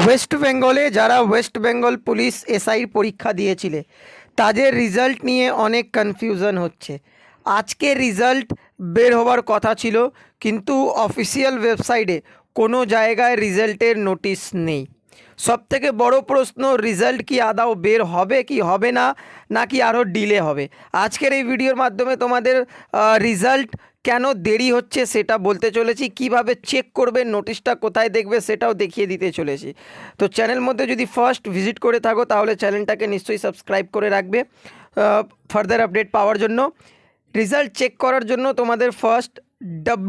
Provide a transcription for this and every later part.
West বেঙ্গলে যারা West Bengal police এসআইর পরীক্ষা দিয়েছিলে তাদের রেজাল্ট নিয়ে অনেক কনফিউশন হচ্ছে। আজকে রেজাল্ট বের হওয়ার কথা ছিল, কিন্তু অফিসিয়াল ওয়েবসাইটে কোনো জায়গায় রেজাল্টের নোটিশ নেই। সবথেকে বড় প্রশ্ন, রেজাল্ট কি আদৌ বের হবে কি হবে না, নাকি আরও ডিলে হবে? আজকের এই ভিডিওর মাধ্যমে তোমাদের রেজাল্ট কেন দেরি হচ্ছে সেটা বলতে চলেছি, কিভাবে চেক করবে, নোটিশটা কোথায় দেখবে সেটাও দেখিয়ে দিতে চলেছি। তো চ্যানেল মধ্যে যদি ফার্স্ট ভিজিট করে থাকো তাহলে চ্যানেলটাকে নিশ্চয়ই সাবস্ক্রাইব করে রাখবে ফার্দার আপডেট পাওয়ার জন্য। রেজাল্ট চেক করার জন্য তোমাদের ফার্স্ট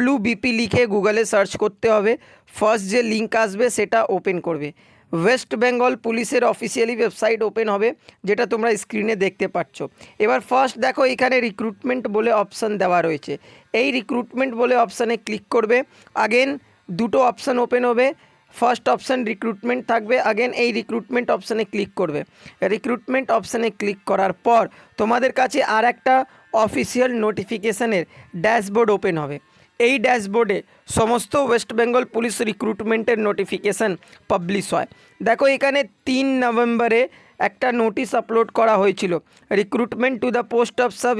WBP লিখে গুগলে সার্চ করতে হবে। ফার্স্ট যে লিঙ্ক আসবে সেটা ওপেন করবে। ওয়েস্ট বেঙ্গল পুলিশের অফিসিয়ালি ওয়েবসাইট ওপেন হবে, যেটা তোমরা স্ক্রিনে দেখতে পাচ্ছ। এবার ফার্স্ট দেখো এখানে রিক্রুটমেন্ট বলে অপশান দেওয়া রয়েছে। এই রিক্রুটমেন্ট বলে অপশানে ক্লিক করবে। আগেন দুটো অপশান ওপেন হবে। ফার্স্ট অপশান রিক্রুটমেন্ট থাকবে, আগেন এই রিক্রুটমেন্ট অপশানে ক্লিক করবে। রিক্রুটমেন্ট অপশানে ক্লিক করার পর তোমাদের কাছে আর একটা অফিসিয়াল নোটিফিকেশানের ড্যাশবোর্ড ওপেন হবে। এই ড্যাশবোর্ডে সমস্ত ওয়েস্ট বেঙ্গল পুলিশ রিক্রুটমেন্টের নোটিফিকেশান পাবলিশ হয়। দেখো এখানে 3 নভেম্বরে একটা নোটিশ আপলোড করা হয়েছিল, recruitment to the post of sub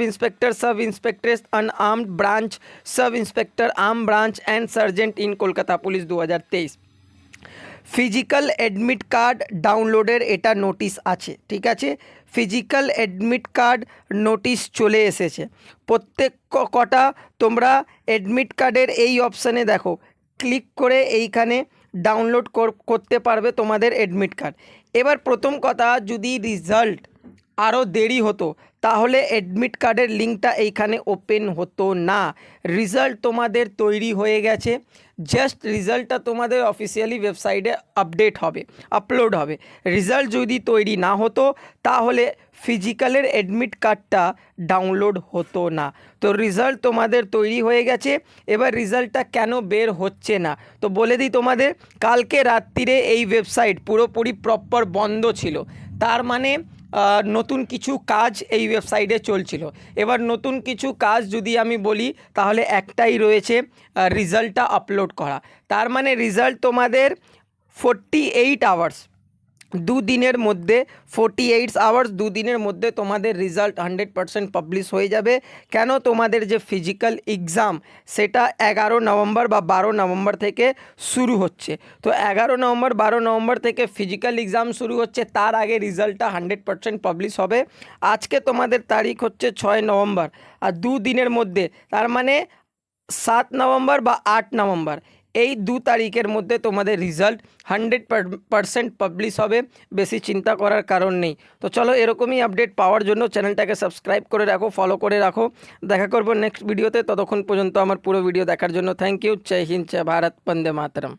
inspectors unarmed branch, sub inspector arm branch and sergeant in Kolkata police 2023। Physical admit card ডাউনলোডের এটা নোটিশ আছে, ঠিক আছে। ফিজিক্যাল অ্যাডমিট কার্ড নোটিশ চলে এসেছে। প্রত্যেক কটা তোমরা অ্যাডমিট কার্ডের এই অপশানে দেখো ক্লিক করে এইখানে ডাউনলোড করতে পারবে তোমাদের অ্যাডমিট কার্ড। এবার প্রথম কথা, যদি রেজাল্ট আরও দেরি হতো তাহলে অ্যাডমিট কার্ডের লিঙ্কটা এইখানে ওপেন হতো না। রেজাল্ট তোমাদের তৈরি হয়ে গেছে, জাস্ট রেজাল্টটা তোমাদের অফিসিয়ালি ওয়েবসাইটে আপলোড হবে। রেজাল্ট যদি তৈরি না হতো তাহলে ফিজিক্যালের অ্যাডমিট কার্ডটা ডাউনলোড হতো না। তো রেজাল্ট তোমাদের তৈরি হয়ে গেছে। এবার রেজাল্টটা কেন বের হচ্ছে না তো বলে দিই তোমাদের। কালকে রাত্রিরে এই ওয়েবসাইট পুরোপুরি প্রপার বন্ধ ছিল, তার মানে নতুন কিছু কাজ এই ওয়েবসাইটে চলছিল। এবার নতুন কিছু কাজ যদি আমি বলি তাহলে একটাই রয়েছে, রেজাল্টটা আপলোড করা। তার মানে রেজাল্ট তোমাদের 48 আওয়ার্স, দুদিনের মধ্যে 48 আওয়ার্স, দুদিনের মধ্যে তোমাদের রেজাল্ট 100% পাবলিশ হয়ে যাবে। কেন? তোমাদের যে ফিজিক্যাল এক্সাম সেটা 11 নভেম্বর বা 12 নভেম্বর থেকে শুরু হচ্ছে। তো 11 নভেম্বর 12 নভেম্বর থেকে ফিজিক্যাল এক্সাম শুরু হচ্ছে, তার আগে রেজাল্টটা 100% পাবলিশ হবে। আজকে তোমাদের তারিখ হচ্ছে 6 নভেম্বর, আর দুদিনের মধ্যে, তার মানে 7 নভেম্বর বা 8 নভেম্বর, এই 2 তারিখের মধ্যে তোমাদের রেজাল্ট 100% পাবলিশ হবে। বেশি চিন্তা করার কারণ নেই। তো চলো, এরকমই আপডেট পাওয়ার জন্য চ্যানেলটাকে সাবস্ক্রাইব করে রাখো, ফলো করে রাখো। দেখা করবো নেক্সট ভিডিওতে। ততক্ষণ পর্যন্ত আমার পুরো ভিডিও দেখার জন্য থ্যাংক ইউ। জয় হিন্দ, জয় ভারত, বন্দে মাতরম।